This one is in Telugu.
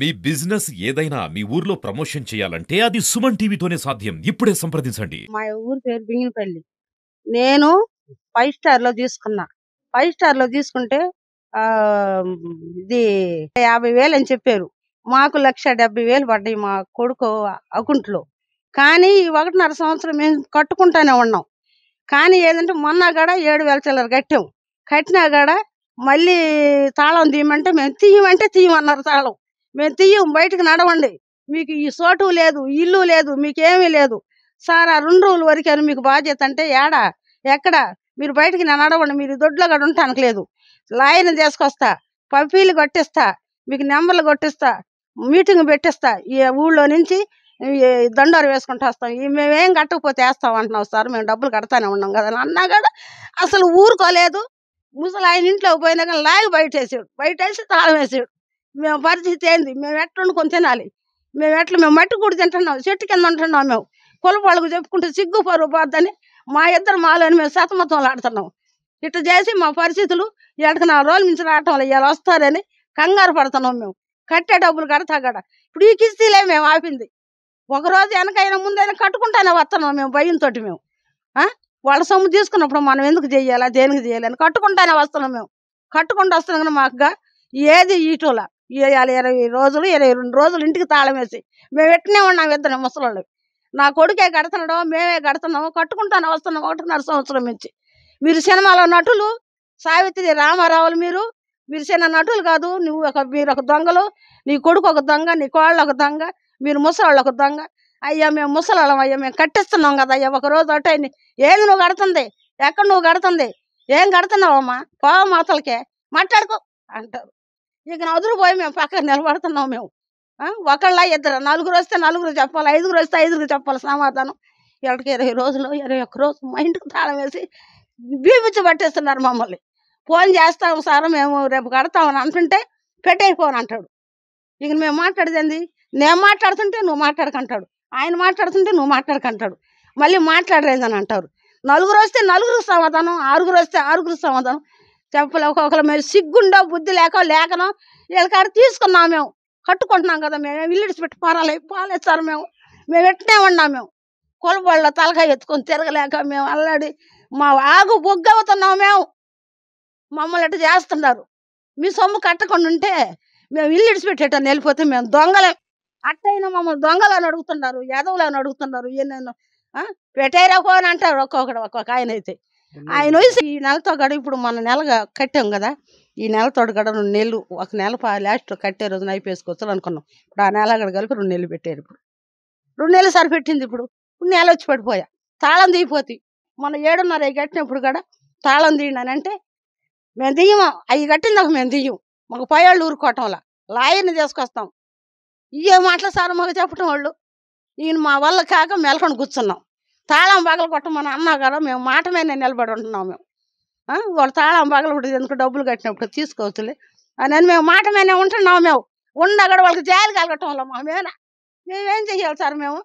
మీ బిజినెస్ ఏదైనా మీ ఊర్లో ప్రమోషన్ చేయాలంటే అది సుమన్ టీవీతోనే సాధ్యం. ఇప్పుడే సంప్రదించండి. మా ఊరు పేరు బింగినపల్లి. నేను 5 స్టార్‌లో తీసుకున్నా. 5 స్టార్‌లో తీసుకుంటే ఆహ్, ఇది 50,000 అని చెప్పారు. మాకు 1,70,000 పడ్డాయి మా కొడుకు అకౌంట్‌లో. కానీ ఈ 1.5 సంవత్సరం మేము కట్టుకుంటానే ఉన్నాం. కానీ ఏదంటే మొన్న గూడ 7,000 చిల్లర కట్టాం. కట్టినా గూడ మళ్ళీ తాళం తీయమంటే మేము తీయమంటే తీయమన్నారు తాళం. మేము తీయం బయటకి నడవండి. మీకు ఈ సోటు లేదు, ఇల్లు లేదు, మీకేమీ లేదు. సార్ ఆ 2 రోజుల వరకేను మీకు బాధ్యత అంటే ఏడ? ఎక్కడ? మీరు బయటికి నడవండి. మీరు దొడ్లో గూడా ఉంటానికి లేదు. లాయర్‌ని తీసుకొస్తా, పప్పీలు కొట్టిస్తా, మీకు నంబర్లు కొట్టిస్తా, మీటింగ్ పెట్టిస్తా. ఈ ఊళ్ళో నుంచి ఈ దండోర వేసుకుంటూ వస్తాం. మేమేం కట్టకపోతే ఏస్తాం అంటున్నావు సార్. మేము డబ్బులు కడతానే ఉన్నాం గదా! అని అన్నా గూడా అసలు ఊరుకోలేదు. ముసలాయన ఇంట్లోకి పోయినా గాని లాగి బయటేసాడు. బయటేసి తాళం వేసాడు. మేము పరిస్థితి ఏంది? మేము ఎట్లా వండుకొని తినాలి? మేము మట్టి కూడి తింటున్నాం. చెట్టు కింద ఉంటున్నాం మేము. కులపోళ్ళకి చెప్పుకుంటే సిగ్గు పరువు పోద్దని మా ఇద్దరు మాలోని మేము సతమతమలాడుతున్నాం. ఇట్ట చేసి మా పరిస్థితులు ఈడకి 4 రోజుల నుంచి రావటంలే ఇయాల వస్తారని కంగారు పడుతున్నాం మేము. కట్టే డబ్బులు కడతా గూడా. ఇప్పుడు ఈ కిస్తీలే మేము ఆపింది. ఒకరోజు వెనకైనా ముందైనా కట్టుకుంటానే వస్తున్నాం మేము భయంతోటి మేము. ఆ! వాళ్ళ సొమ్ము తీసుకున్నప్పుడు మనం ఎందుకు చెయ్యాలా? దేనికి చేయాలి అని కట్టుకుంటానే వస్తున్నాం మేము. కట్టుకుంటూ వస్తున్నాం గాని మాకుగా ఏది ఈటోల. ఇయాల 20 రోజులు, 22 రోజులు ఇంటికి తాళం వేసి మేము ఇట్టనే ఉన్నాం ఇద్దరం ముసలోళ్ళు. నా కొడుకే కడుతున్నాడో, మేమే కడుతున్నామో కట్టుకుంటానే వస్తున్నాం 1.5 సంవత్సరం నుంచి. మీరు సినిమాలో నటులు, సావిత్రి, రామారావులు మీరు. మీరు చిన్న నటులు కాదు. మీరొక దొంగలు. నీ కొడుకు ఒక దొంగ, నీ కోడలు ఒక దొంగ, మీరు ముసలోళ్ళు ఒక దొంగ. అయ్యా మేము ముసలోళ్ళం అయ్యా మేము కట్టిస్తున్నాం కదా అయ్యా ఒకరోజు అటైంది. ఏది నువ్వు కడుతుంది? ఎక్కడ నువ్వు కడుతుంది? ఏం కడుతున్నావమ్మా? పోవమ్మా అవతలకే మాట్లాడుకో అంటారు. ఇక అదురుపోయి మేము పక్కన నిలబడుతున్నాం మేము. ఒకళ్ళ ఇద్దరు నలుగురు వస్తే నలుగురు చెప్పాలి, 5గురు వస్తే 5గురికి చెప్పాలి సమాధానం. ఈళ్ళకి 20 రోజులు, 21 రోజు మా ఇంటికి తాళం వేసి బీపిచ్చి పట్టేస్తున్నారు మమ్మల్ని. ఫోన్ చేస్తాం సార్ మేము రేపు కడతామని అంటుంటే పెట్టేయి ఫోన్ అంటాడు. ఇక మేము మాట్లాడేదేంది? నేను మాట్లాడుతుంటే నువ్వు మాట్లాడకంటాడు. ఆయన మాట్లాడుతుంటే నువ్వు మాట్లాడకంటాడు. మళ్ళీ మాట్లాడరేందని అంటారు. నలుగురు వస్తే నలుగురికి సమాధానం, 6గురు వస్తే 6గురికి సమాధానం. చెప్పలే ఒక్కొక్కరు మేము సిగ్గుండో బుద్ధి లేకనో వీళ్ళ కాడ తీసుకున్నాం మేము. కట్టుకుంటున్నాం కదా మేము ఇల్లు ఇడిచిపెట్టి పోలేదు సార్ మేము. మేము ఎట్టనే ఉన్నాం మేము. కులపోళ్ళ తలకాయ ఎత్తుకొని తిరగలేక మేము అల్లాడి మా ఆగు బొగ్గవుతున్నాం మేము. మమ్మల్ని ఇట్ట చేస్తున్నారు. మీ సొమ్ము కట్టకుండా ఉంటే మేము ఇల్లు ఇడిచిపెట్టేటని వెళ్ళిపోతే మేము దొంగలేం. అట్టయినా మమ్మల్ని దొంగలని అడుగుతున్నారు, ఎదవలని అడుగుతున్నారు. ఎన్నెన్నో పెట్టేరా ఫోన్ అంటారు ఒక్కొక్క ఆయన అయితే. ఆయన వయసు ఈ నెలతో గడ ఇప్పుడు మన నెలగా కట్టాం కదా. ఈ నెలతోటి గడ 2 నెలలు, ఒక నెల లాస్ట్ కట్టే రోజున అయిపోసుకోవచ్చు అనుకున్నాం. ఇప్పుడు ఆ నెల గడ కలిపి 2 నెలలు పెట్టారు. ఇప్పుడు 2 నెలలు సరిపెట్టింది. ఇప్పుడు నెల వచ్చి పడిపోయా. తాళం తీయిపోతే మొన్న 7:30 కట్టినప్పుడు కూడా తాళం తీయండి అని అంటే మేము తీయము. అవి కట్టిందాక మేము తీయం. మాకు పోయేళ్ళు ఊరుకోవటంలా లాయర్ని తీసుకొస్తాం. ఇవే మాటలు సార్ మాకు చెప్పటం వాళ్ళు. ఈయన మా వల్ల కాక మెలకొని కూర్చున్నాం. తాళం పగల కొట్టమని అన్నా కదా మేము మాట మీద నిలబడి ఉంటున్నాం మేము. వాళ్ళు తాళం పగల కొట్టి ఎందుకు డబ్బులు కట్టినప్పుడు తీసుకోవచ్చులే అని మేము మాట మీద ఉంటున్నాం మేము. ఉండగడ వాళ్ళకి జాలి కలగటంలో మా మీద మేమేం చెయ్యాలి సార్ మేము?